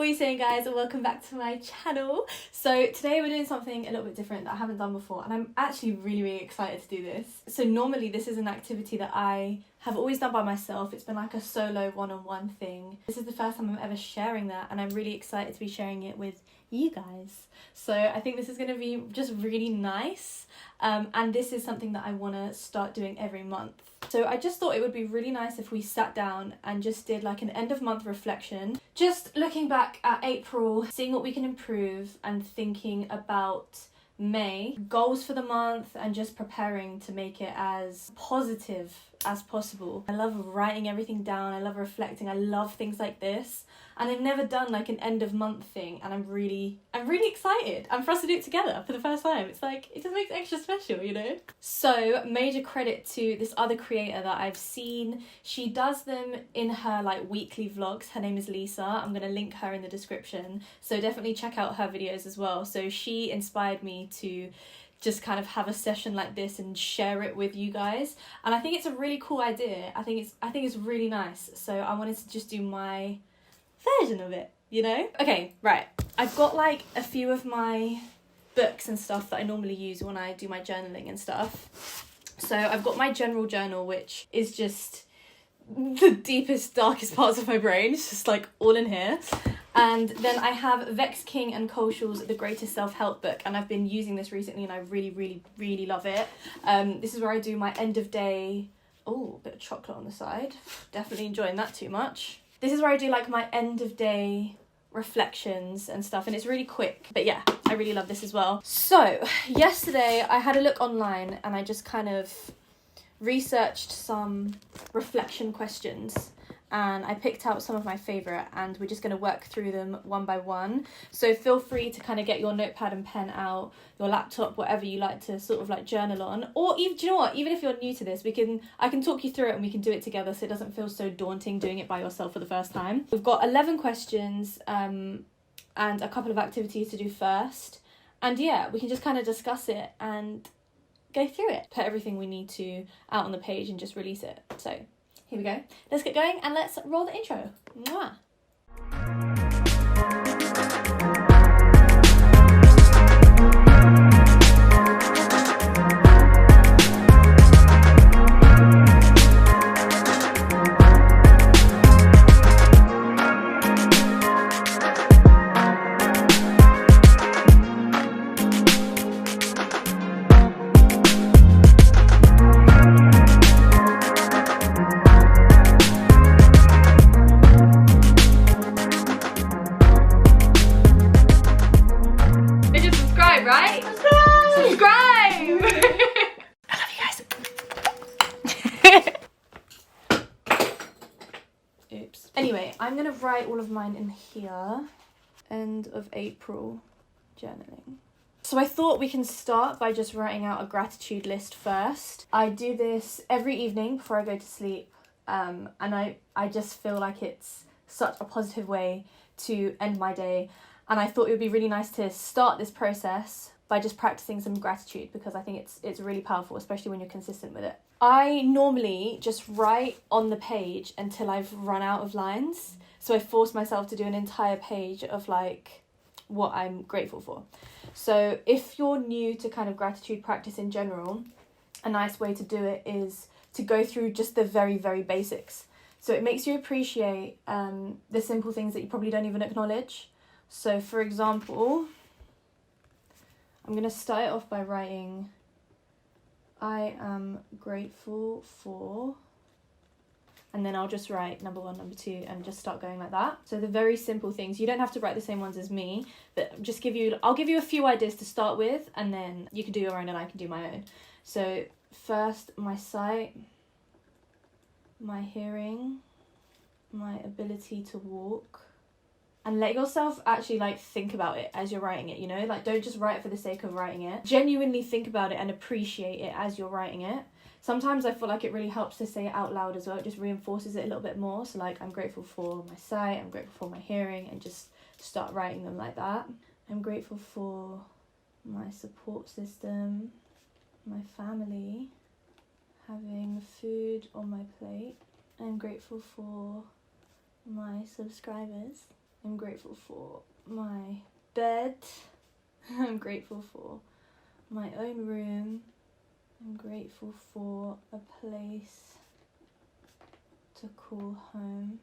What are you saying, guys? Welcome back to my channel. So today we're doing something a little bit different that I haven't done before, and I'm actually really excited to do this. So normally this is an activity that I have always done by myself. It's been like a solo one-on-one thing. This is the first time I'm ever sharing that, and I'm really excited to be sharing it with you guys. So I think this is going to be just really nice, and this is something that I want to start doing every month. So I just thought it would be really nice if we sat down and just did like an end of month reflection, just looking back at April, seeing what we can improve, and thinking about May, goals for the month, and just preparing to make it as positive as possible. I love writing everything down, I love reflecting, I love things like this, and I've never done like an end of month thing, and I'm really excited. And for us to do it together for the first time, it's like, it just makes it extra special, you know? So major credit to this other creator that I've seen. She does them in her like weekly vlogs. Her name is Lisa. I'm gonna link her in the description, so definitely check out her videos as well. So she inspired me to just kind of have a session like this and share it with you guys, and I think it's a really cool idea. I think it's really nice, so I wanted to just do my version of it, you know? Okay, right, I've got like a few of my books and stuff that I normally use when I do my journaling and stuff. So I've got my general journal, which is just the deepest, darkest parts of my brain. It's just like all in here. And then I have Vex King and Koshul's The Greatest Self-Help Book, and I've been using this recently and I really love it. This is where I do my end of day, oh, a bit of chocolate on the side, definitely enjoying that too much. This is where I do like my end of day reflections and stuff, and it's really quick, but yeah, I really love this as well. So yesterday I had a look online and I just kind of researched some reflection questions, and I picked out some of my favourite, and we're just going to work through them one by one. So feel free to kind of get your notepad and pen out, your laptop, whatever you like to sort of like journal on. Or even, do you know what, even if you're new to this, I can talk you through it and we can do it together, so it doesn't feel so daunting doing it by yourself for the first time. We've got 11 questions and a couple of activities to do first. And yeah, we can just kind of discuss it and go through it. Put everything we need to out on the page and just release it. So here we go. Let's get going and let's roll the intro. Mwah. Anyway, I'm going to write all of mine in here. End of April journaling. So I thought we can start by just writing out a gratitude list first. I do this every evening before I go to sleep, and I just feel like it's such a positive way to end my day, and I thought it would be really nice to start this process by just practicing some gratitude, because I think it's really powerful, especially when you're consistent with it. I normally just write on the page until I've run out of lines. So I force myself to do an entire page of like what I'm grateful for. So if you're new to kind of gratitude practice in general, a nice way to do it is to go through just the very basics. So it makes you appreciate the simple things that you probably don't even acknowledge. So for example, I'm going to start it off by writing, I am grateful for, and then I'll just write number 1, number 2, and just start going like that. So the very simple things, you don't have to write the same ones as me, but I'll give you a few ideas to start with, and then you can do your own and I can do my own. So first, my sight, my hearing, my ability to walk. And let yourself actually like think about it as you're writing it, you know? Like, don't just write it for the sake of writing it. Genuinely think about it and appreciate it as you're writing it. Sometimes I feel like it really helps to say it out loud as well. It just reinforces it a little bit more. So like, I'm grateful for my sight, I'm grateful for my hearing, and just start writing them like that. I'm grateful for my support system, my family, having food on my plate. I'm grateful for my subscribers. I'm grateful for my bed. I'm grateful for my own room. I'm grateful for a place to call home.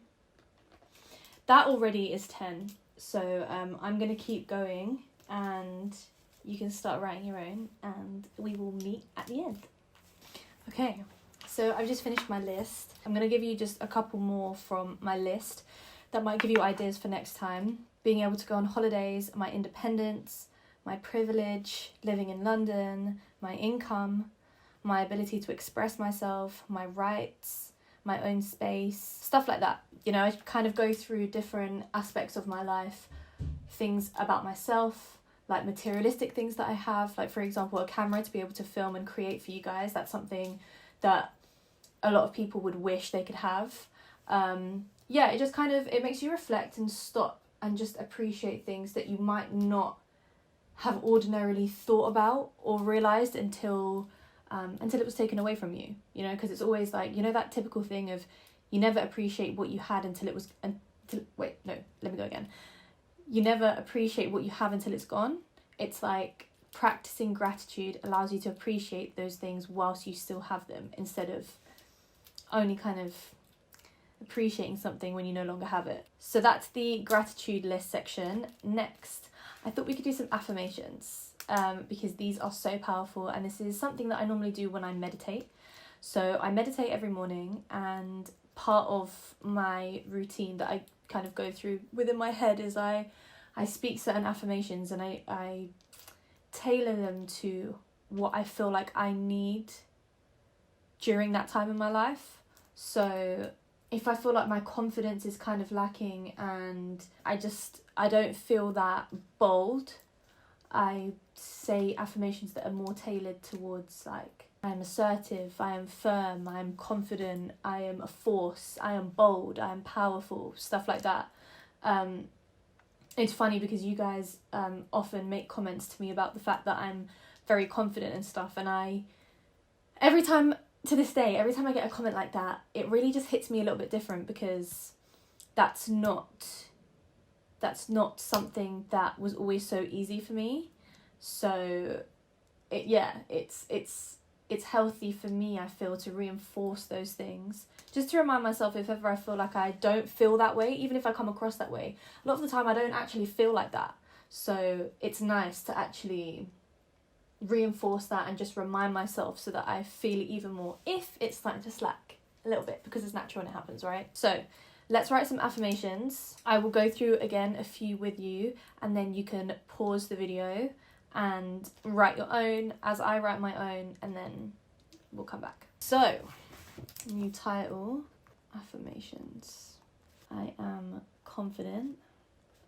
That already is 10. So I'm going to keep going and you can start writing your own and we will meet at the end. Okay, so I've just finished my list. I'm going to give you just a couple more from my list that might give you ideas for next time. Being able to go on holidays, my independence, my privilege, living in London, my income, my ability to express myself, my rights, my own space, stuff like that. You know, I kind of go through different aspects of my life, things about myself, like materialistic things that I have, like for example, a camera to be able to film and create for you guys. That's something that a lot of people would wish they could have. Yeah, it just kind of, it makes you reflect and stop and just appreciate things that you might not have ordinarily thought about or realised until it was taken away from you, you know, because it's always like, you know, that typical thing of you never appreciate what you had until it was, you never appreciate what you have until it's gone. It's like practicing gratitude allows you to appreciate those things whilst you still have them, instead of only kind of appreciating something when you no longer have it. So that's the gratitude list section. Next, I thought we could do some affirmations. Because these are so powerful, and this is something that I normally do when I meditate. So I meditate every morning, and part of my routine that I kind of go through within my head is I speak certain affirmations, and I tailor them to what I feel like I need during that time in my life. So if I feel like my confidence is kind of lacking and I don't feel that bold, I say affirmations that are more tailored towards like, I am assertive, I am firm, I am confident, I am a force, I am bold, I am powerful, stuff like that. It's funny because you guys often make comments to me about the fact that I'm very confident and stuff, and every time I get a comment like that, it really just hits me a little bit different, because that's not something that was always so easy for me. So it's healthy for me, I feel, to reinforce those things, just to remind myself if ever I feel like I don't feel that way, even if I come across that way. A lot of the time I don't actually feel like that, so it's nice to actually reinforce that and just remind myself so that I feel it even more if it's starting to slack a little bit, because it's natural and it happens, right? So let's write some affirmations. I will go through again a few with you, and then you can pause the video and write your own as I write my own, and then we'll come back. So, new title, affirmations. I am confident.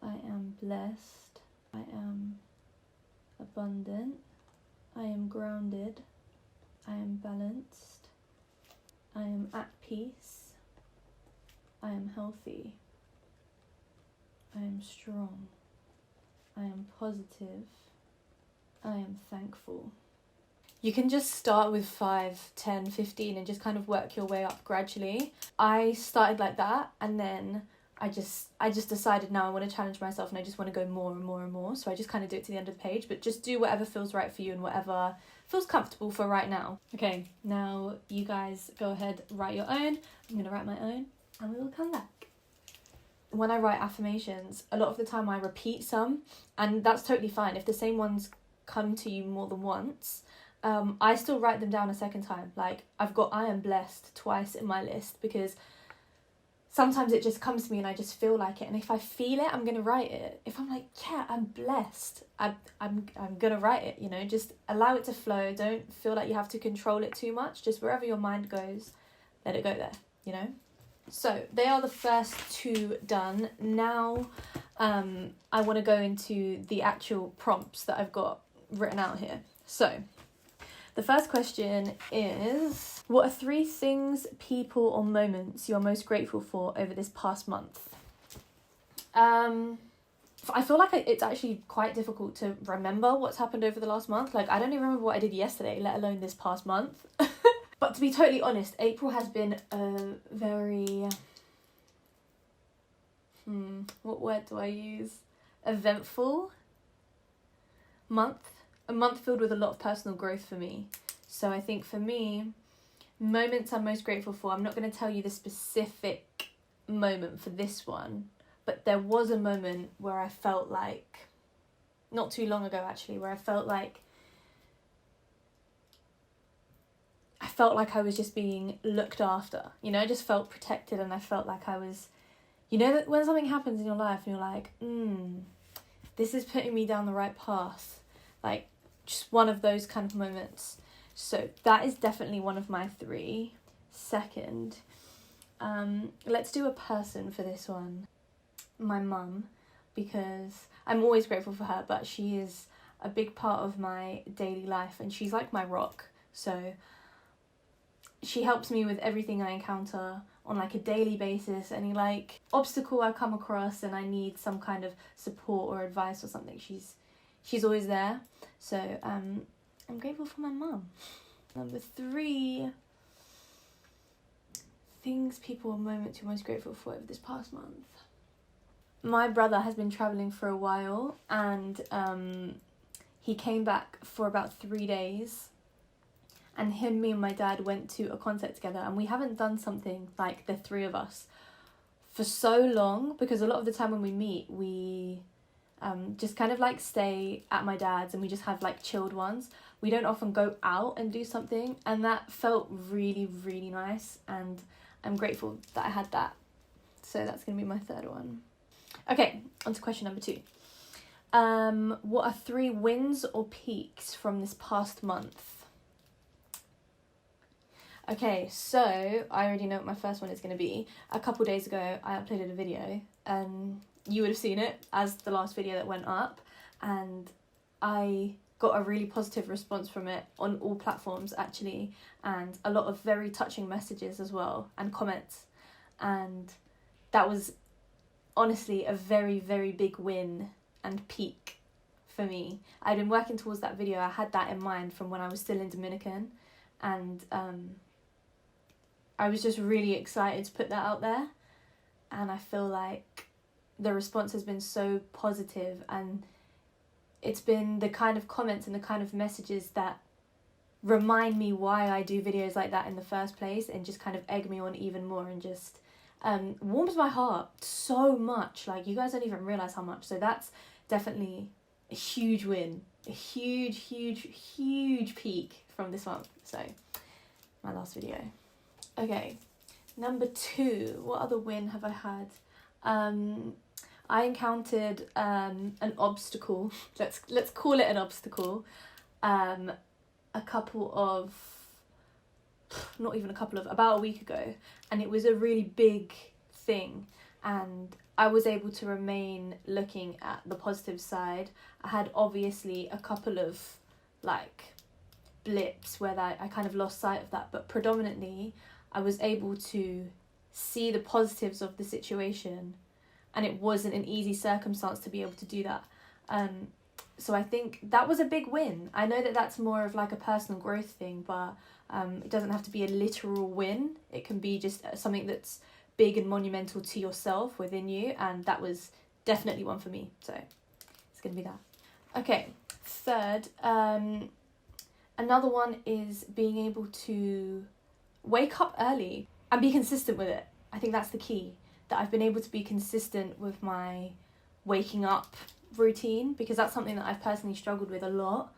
I am blessed. I am abundant. I am grounded. I am balanced. I am at peace. I am healthy. I am strong. I am positive. I am thankful. You can just start with 5, 10, 15 and just kind of work your way up gradually. I started like that, and then I just decided now I want to challenge myself and I just want to go more and more and more. So I just kind of do it to the end of the page, but just do whatever feels right for you and whatever feels comfortable for right now. Okay, now you guys go ahead, write your own. I'm going to write my own and we will come back. When I write affirmations, a lot of the time I repeat some, and that's totally fine. If the same ones come to you more than once, I still write them down a second time. Like, I've got I am blessed twice in my list, because sometimes it just comes to me and I just feel like it, and if I feel it, I'm gonna write it. If I'm like, yeah, I'm blessed, I'm gonna write it, you know. Just allow it to flow. Don't feel like you have to control it too much. Just wherever your mind goes, let it go there, you know. So they are the first two done. Now I want to go into the actual prompts that I've got written out here. So the first question is, what are 3 things, people or moments you're most grateful for over this past month? I feel like it's actually quite difficult to remember what's happened over the last month. Like, I don't even remember what I did yesterday, let alone this past month. But to be totally honest, April has been a very... What word do I use? Eventful month. A month filled with a lot of personal growth for me. So I think for me, moments I'm most grateful for, I'm not going to tell you the specific moment for this one, but there was a moment where I felt like, not too long ago actually, where I felt like I was just being looked after. You know, I just felt protected, and I felt like I was, you know, that when something happens in your life and you're like, this is putting me down the right path. Like, just one of those kind of moments. So that is definitely one of my 3. Second, let's do a person for this one. My mum, because I'm always grateful for her, but she is a big part of my daily life, and she's like my rock. So she helps me with everything I encounter on like a daily basis. Any like obstacle I come across and I need some kind of support or advice or something, she's always there. So I'm grateful for my mum. Number 3, things, people, or moments you're most grateful for over this past month. My brother has been travelling for a while, and he came back for about 3 days, and me and my dad went to a concert together, and we haven't done something like the 3 of us for so long, because a lot of the time when we meet, we just kind of like stay at my dad's and we just have like chilled ones. We don't often go out and do something, and that felt really, really nice, and I'm grateful that I had that. So that's going to be my 3rd one. Okay, on to question number 2. What are 3 wins or peaks from this past month? Okay, so I already know what my first one is going to be. A couple days ago, I uploaded a video, and you would have seen it as the last video that went up, and I got a really positive response from it on all platforms actually, and a lot of very touching messages as well, and comments, and that was honestly a very, very big win and peak for me. I'd been working towards that video. I had that in mind from when I was still in Dominican, and I was just really excited to put that out there, and I feel like the response has been so positive, and it's been the kind of comments and the kind of messages that remind me why I do videos like that in the first place, and just kind of egg me on even more, and just warms my heart so much. Like, you guys don't even realise how much. So that's definitely a huge win, a huge, huge, huge peak from this month. So my last video. Okay, number 2, what other win have I had? I encountered an obstacle, let's call it an obstacle, about a week ago, and it was a really big thing, and I was able to remain looking at the positive side. I had obviously a couple of like blips where I kind of lost sight of that, but predominantly I was able to see the positives of the situation, and it wasn't an easy circumstance to be able to do that. So I think that was a big win. I know that that's more of like a personal growth thing, but it doesn't have to be a literal win. It can be just something that's big and monumental to yourself within you, and that was definitely one for me. So it's going to be that. Okay, 3rd, another one is being able to wake up early and be consistent with it. I think that's the key, that I've been able to be consistent with my waking up routine, because that's something that I've personally struggled with a lot,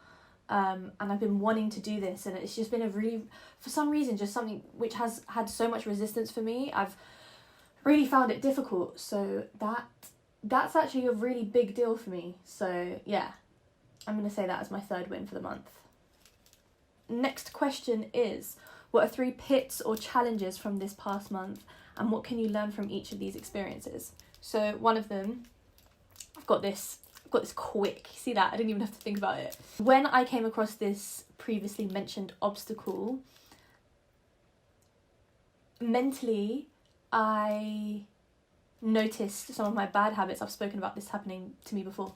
and I've been wanting to do this, and it's just been a really, for some reason, just something which has had so much resistance for me. I've really found it difficult, so that's actually a really big deal for me. So yeah, I'm going to say that as my 3rd win for the month. Next question is, what are 3 pits or challenges from this past month, and what can you learn from each of these experiences? So one of them, I've got this quick. See that? I didn't even have to think about it. When I came across this previously mentioned obstacle, mentally I noticed some of my bad habits. I've spoken about this happening to me before.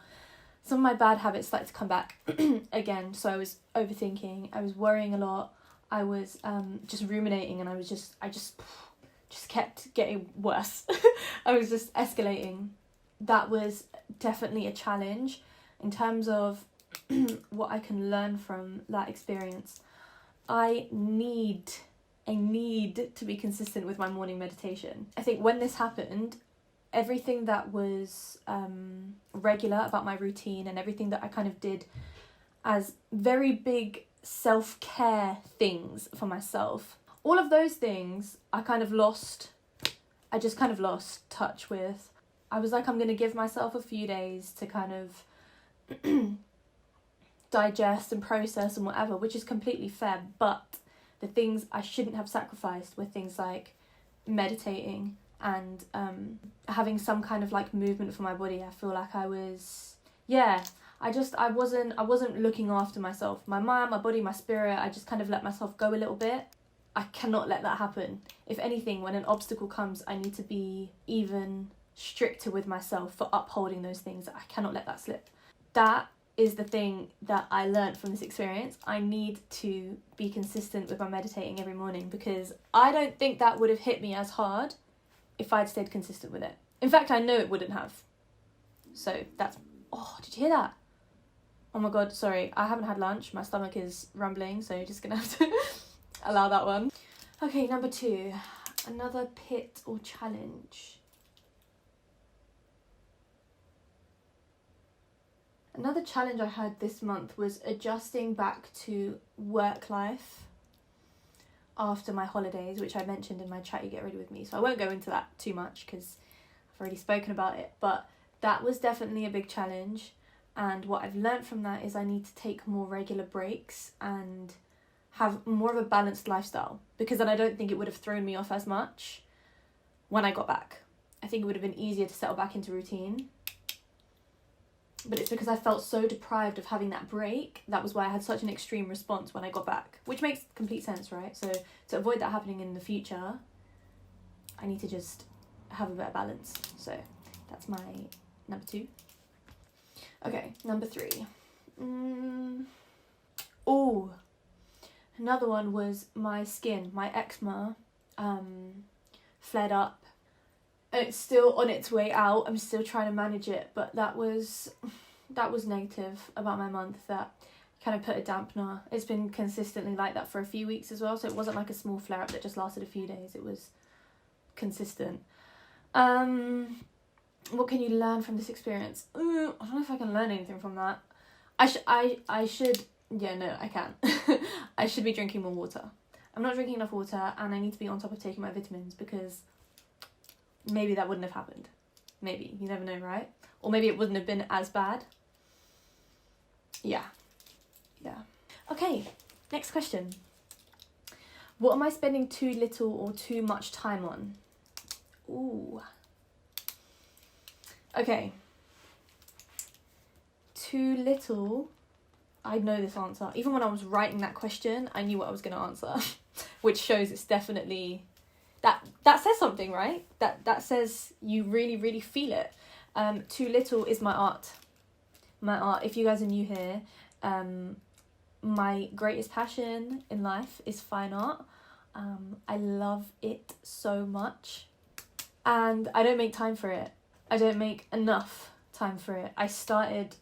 Some of my bad habits started to come back again. So I was overthinking, I was worrying a lot, I was just ruminating, and I just just kept getting worse. I was just escalating. That was definitely a challenge in terms of what I can learn from that experience. I need to be consistent with my morning meditation. I think when this happened, everything that was regular about my routine and everything that I kind of did as very big self-care things for myself, all of those things I just kind of lost touch with. I was like, I'm going to give myself a few days to kind of digest and process and whatever, which is completely fair, but the things I shouldn't have sacrificed were things like meditating and having some kind of like movement for my body. I feel like I wasn't looking after myself, my mind, my body, my spirit. I just kind of let myself go a little bit. I cannot let that happen. If anything, when an obstacle comes, I need to be even stricter with myself for upholding those things. I cannot let that slip. That is the thing that I learned from this experience. I need to be consistent with my meditating every morning, because I don't think that would have hit me as hard if I'd stayed consistent with it. In fact, I know it wouldn't have. So that's... Oh, did you hear that? Oh my god, sorry. I haven't had lunch. My stomach is rumbling, so you're just going to have to allow that one. Okay, number 2. Another pit or challenge. Another challenge I had this month was adjusting back to work life after my holidays, which I mentioned in my chat You Get Ready With Me. So I won't go into that too much because I've already spoken about it. But that was definitely a big challenge. And what I've learned from that is I need to take more regular breaks and have more of a balanced lifestyle, because then I don't think it would have thrown me off as much when I got back. I think it would have been easier to settle back into routine. But it's because I felt so deprived of having that break. That was why I had such an extreme response when I got back, which makes complete sense, right? So to avoid that happening in the future, I need to just have a better balance. So that's my number 2. Okay, number 3. Oh, another one was my skin. My eczema flared up. It's still on its way out. I'm still trying to manage it, but that was negative about my month. That kind of put a dampener. It's been consistently like that for a few weeks as well, so it wasn't like a small flare up that just lasted a few days. It was consistent. What can you learn from this experience? I don't know if I can learn anything from that. I should. Yeah, no, I can. I should be drinking more water. I'm not drinking enough water, and I need to be on top of taking my vitamins, because maybe that wouldn't have happened. Maybe. You never know, right? Or maybe it wouldn't have been as bad. Yeah. Okay, next question. What am I spending too little or too much time on? Ooh. Okay. Too little. I know this answer. Even when I was writing that question, I knew what I was going to answer. Which shows it's definitely... That says something, right? That says you really, really feel it. Too little is my art. My art. If you guys are new here, my greatest passion in life is fine art. I love it so much. And I don't make time for it. I don't make enough time for it. I started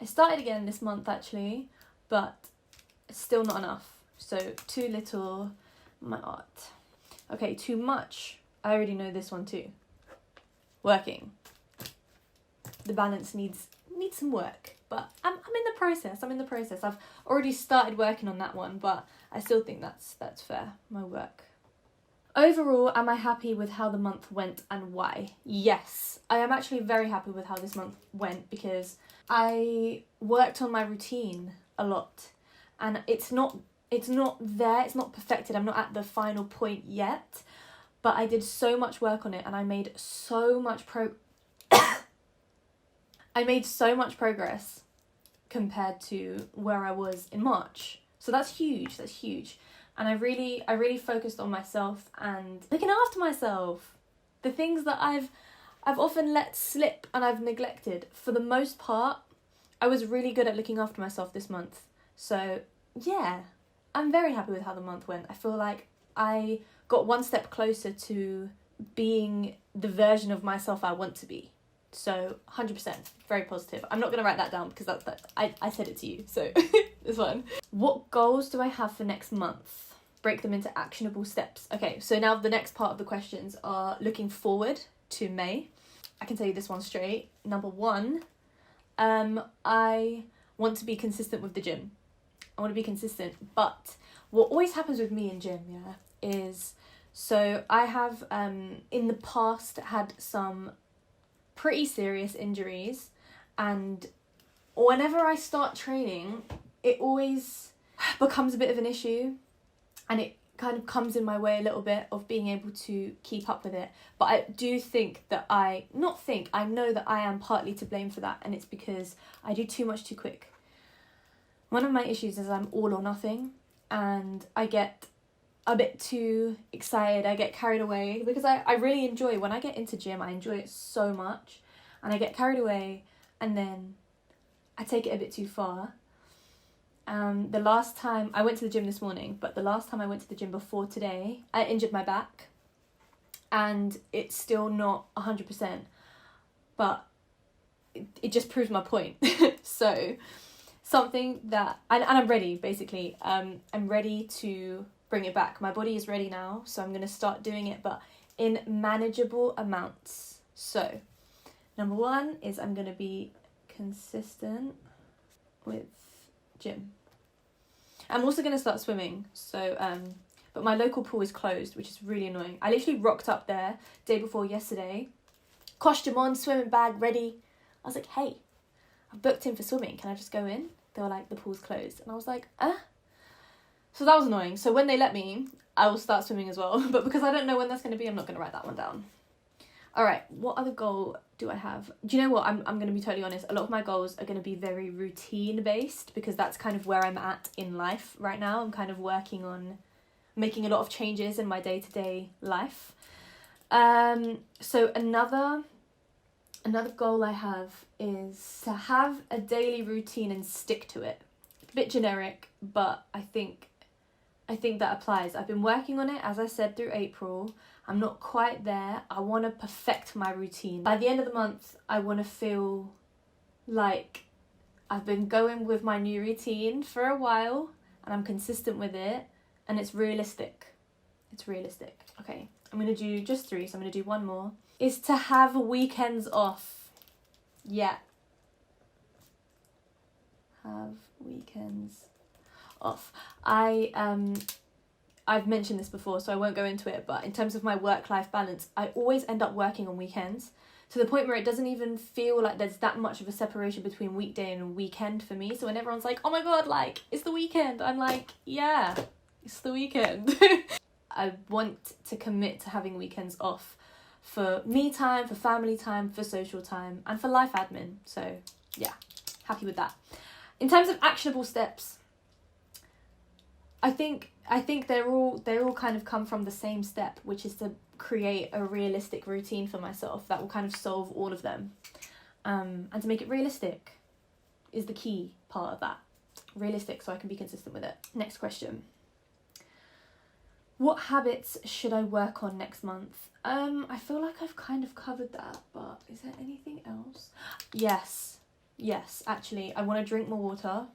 again this month, actually, but it's still not enough. So too little, my art. Okay, too much. I already know this one too. Working. The balance needs some work, but I'm in the process. I've already started working on that one, but I still think that's fair. My work. Overall, am I happy with how the month went and why? Yes, I am actually very happy with how this month went, because I worked on my routine a lot, and it's not there, it's not perfected. I'm not at the final point yet, but I did so much work on it, and I made so much progress compared to where I was in March. So that's huge. And I really focused on myself and looking after myself. The things that I've often let slip and I've neglected. For the most part, I was really good at looking after myself this month. So yeah, I'm very happy with how the month went. I feel like I got one step closer to being the version of myself I want to be. So 100%, very positive. I'm not going to write that down because I said it to you, so it's fine. What goals do I have for next month? Break them into actionable steps. Okay, so now the next part of the questions are looking forward to May. I can tell you this one straight. Number 1, I want to be consistent with the gym. I want to be consistent, but what always happens with me in gym, is, so I have in the past had some pretty serious injuries, and whenever I start training, it always becomes a bit of an issue, and it kind of comes in my way a little bit of being able to keep up with it. But I do think that I know that I am partly to blame for that, and it's because I do too much too quick. One of my issues is I'm all or nothing, and I get a bit too excited, I get carried away, because I really enjoy, when I get into gym, I enjoy it so much, and I get carried away, and then I take it a bit too far. The last time, I went to the gym this morning, but the last time I went to the gym before today, I injured my back, and it's still not 100%, but it just proves my point. So, something that, and I'm ready, basically, I'm ready to bring it back. My body is ready now, so I'm going to start doing it, but in manageable amounts. So, number 1 is I'm going to be consistent with gym. I'm also going to start swimming, so, but my local pool is closed, which is really annoying. I literally rocked up there day before yesterday, costume on, swimming bag ready. I was like, hey, I've booked in for swimming, can I just go in? They were like, the pool's closed. And I was like, So that was annoying. So when they let me, I will start swimming as well. But because I don't know when that's going to be, I'm not going to write that one down. All right, what other goal do I have? Do you know what? I'm going to be totally honest. A lot of my goals are going to be very routine based, because that's kind of where I'm at in life right now. I'm kind of working on making a lot of changes in my day-to-day life. So another goal I have is to have a daily routine and stick to it. A bit generic, but I think that applies. I've been working on it, as I said, through April. I'm not quite there. I want to perfect my routine. By the end of the month, I want to feel like I've been going with my new routine for a while, and I'm consistent with it, and it's realistic. It's realistic. Okay, I'm going to do just 3, so I'm going to do one more. Is to have weekends off. Yeah. Have weekends off. I've mentioned this before, so I won't go into it, but in terms of my work-life balance, I always end up working on weekends, to the point where it doesn't even feel like there's that much of a separation between weekday and weekend for me. So when everyone's like, oh my god, like, it's the weekend, I'm like, yeah, it's the weekend. I want to commit to having weekends off for me time, for family time, for social time, and for life admin. So yeah, happy with that. In terms of actionable steps, I think they're all kind of come from the same step, which is to create a realistic routine for myself that will kind of solve all of them. And to make it realistic is the key part of that. Realistic, so I can be consistent with it. Next question. What habits should I work on next month? I feel like I've kind of covered that, but is there anything else? Yes, actually, I want to drink more water.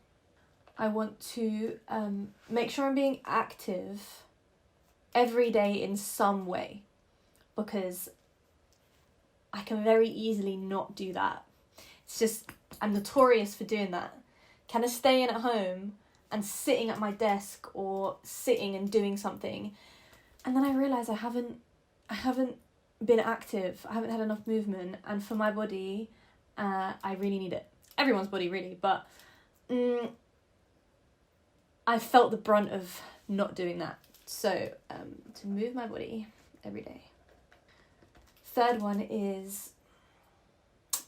I want to make sure I'm being active every day in some way, because I can very easily not do that. It's just, I'm notorious for doing that. Kind of staying at home and sitting at my desk or sitting and doing something, and then I realise I haven't been active, I haven't had enough movement, and for my body, I really need it. Everyone's body really, but I felt the brunt of not doing that. So, to move my body every day. Third one is,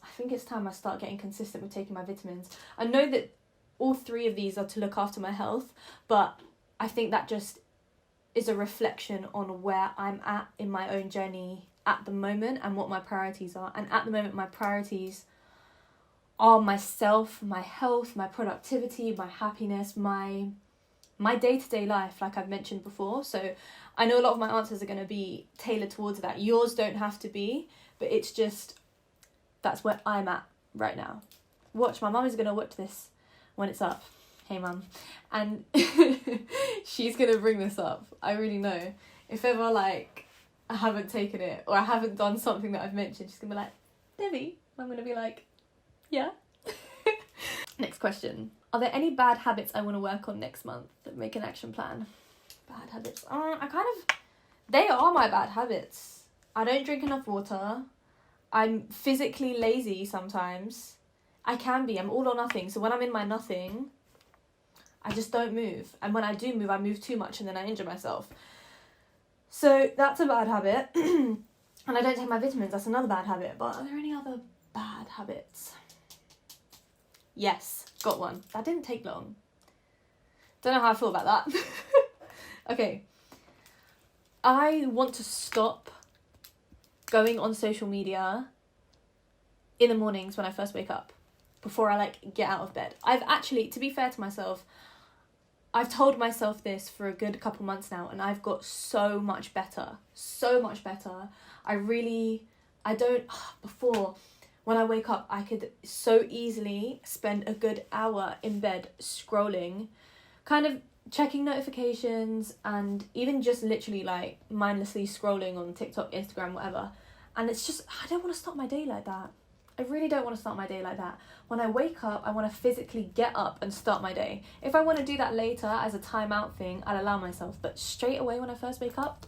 I think it's time I start getting consistent with taking my vitamins. I know that all 3 of these are to look after my health, but I think that just is a reflection on where I'm at in my own journey at the moment and what my priorities are. And at the moment, my priorities are myself, my health, my productivity, my happiness, my day-to-day life, like I've mentioned before. So I know a lot of my answers are going to be tailored towards that. Yours don't have to be, but it's just, that's where I'm at right now. Watch, my mum is going to watch this when it's up. Hey mum. And she's going to bring this up. I really know. If ever, like, I haven't taken it or I haven't done something that I've mentioned, she's going to be like, Debbie. I'm going to be like, yeah. Next question. Are there any bad habits I want to work on next month? Make an action plan. Bad habits. They are my bad habits. I don't drink enough water. I'm physically lazy sometimes. I can be. I'm all or nothing. So when I'm in my nothing, I just don't move. And when I do move, I move too much and then I injure myself. So that's a bad habit. And I don't take my vitamins. That's another bad habit. But are there any other bad habits? Yes, got one. That didn't take long. Don't know how I feel about that. Okay. I want to stop going on social media in the mornings when I first wake up, before I get out of bed. I've actually, to be fair to myself, I've told myself this for a good couple months now, and I've got so much better. So much better. Before, when I wake up, I could so easily spend a good hour in bed scrolling, kind of checking notifications, and even just literally mindlessly scrolling on TikTok, Instagram, whatever. And it's just, I don't want to start my day like that. I really don't want to start my day like that. When I wake up, I want to physically get up and start my day. If I want to do that later as a timeout thing, I'll allow myself. But straight away when I first wake up,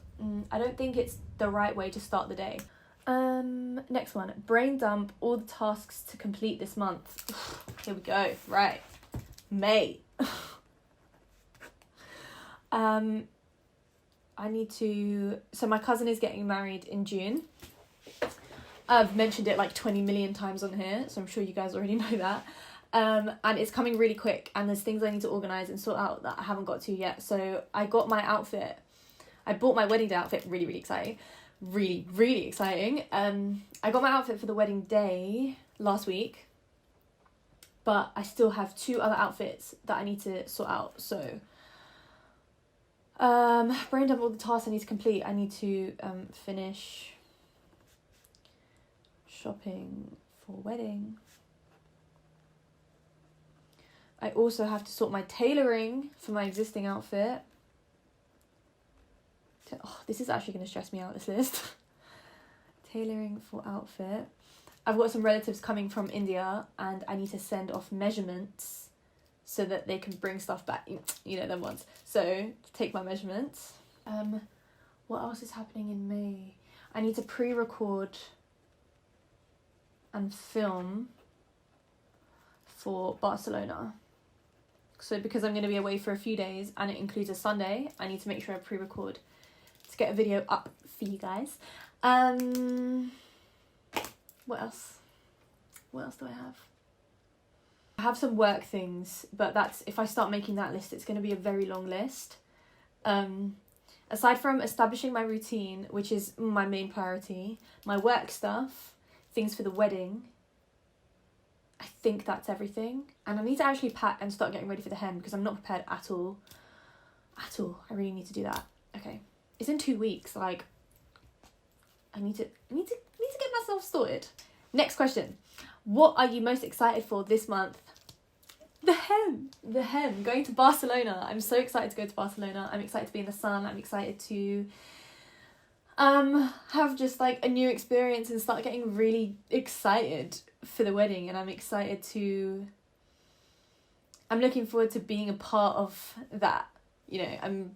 I don't think it's the right way to start the day. Next one. Brain dump all the tasks to complete this month. Here we go. Right. May. So my cousin is getting married in June. I've mentioned it 20 million times on here, so I'm sure you guys already know that. And it's coming really quick, and there's things I need to organise and sort out that I haven't got to yet. So I got my outfit. I bought my wedding day outfit. Really, really exciting. Really, really exciting. I got my outfit for the wedding day last week, but I still have 2 other outfits that I need to sort out. So brain dump all the tasks I need to complete. I need to finish shopping for wedding. I also have to sort my tailoring for my existing outfit. Oh, this is actually going to stress me out, this list. Tailoring for outfit. I've got some relatives coming from India, and I need to send off measurements so that they can bring stuff back, you know them ones. So, take my measurements. What else is happening in May? I need to pre-record and film for Barcelona. So because I'm going to be away for a few days and it includes a Sunday, I need to make sure I pre-record to get a video up for you guys. What else? What else do I have? I have some work things, but that's, if I start making that list, it's going to be a very long list. Aside from establishing my routine, which is my main priority, my work stuff, things for the wedding, I think that's everything. And I need to actually pack and start getting ready for the hen, because I'm not prepared at all. At all. I really need to do that. Okay. It's in 2 weeks. I need to get myself sorted. Next question. What are you most excited for this month? The hen. The hen. Going to Barcelona. I'm so excited to go to Barcelona. I'm excited to be in the sun. I'm excited to have just a new experience and start getting really excited for the wedding. And I'm looking forward to being a part of that. I'm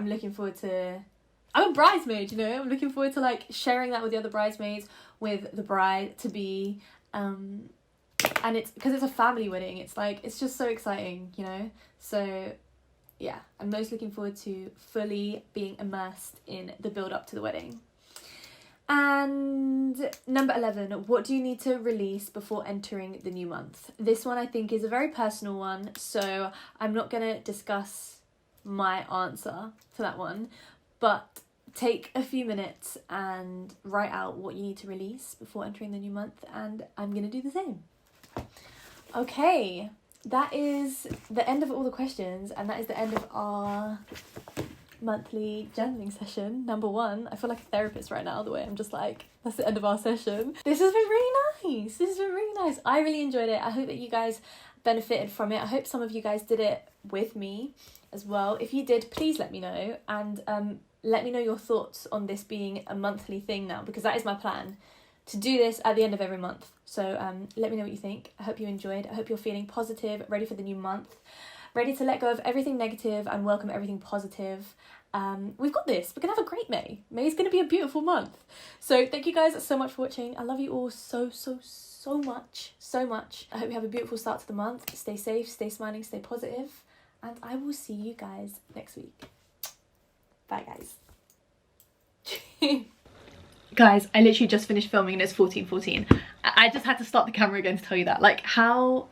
looking forward to, I'm a bridesmaid, I'm looking forward to sharing that with the other bridesmaids, with the bride to be, and it's because it's a family wedding. It's just so exciting, so yeah, I'm most looking forward to fully being immersed in the build up to the wedding. And number 11, what do you need to release before entering the new month? This one I think is a very personal one, so I'm not going to discuss my answer to that one, but take a few minutes and write out what you need to release before entering the new month, and I'm going to do the same. Okay. That is the end of all the questions, and that is the end of our monthly journaling session, number 1. I feel like a therapist right now, the way I'm just like, that's the end of our session. This has been really nice. This has been really nice. I really enjoyed it. I hope that you guys benefited from it. I hope some of you guys did it with me as well. If you did, please let me know, and let me know your thoughts on this being a monthly thing now, because that is my plan, to do this at the end of every month. So let me know what you think. I hope you enjoyed. I hope you're feeling positive, ready for the new month, ready to let go of everything negative and welcome everything positive. We've got this. We're gonna have a great May. May's gonna be a beautiful month. So thank you guys so much for watching. I love you all so much. I hope you have a beautiful start to the month. Stay safe, stay smiling, stay positive, and I will see you guys next week. Bye guys. Guys, I literally just finished filming and it's 14:14. I just had to start the camera again to tell you that. Like, how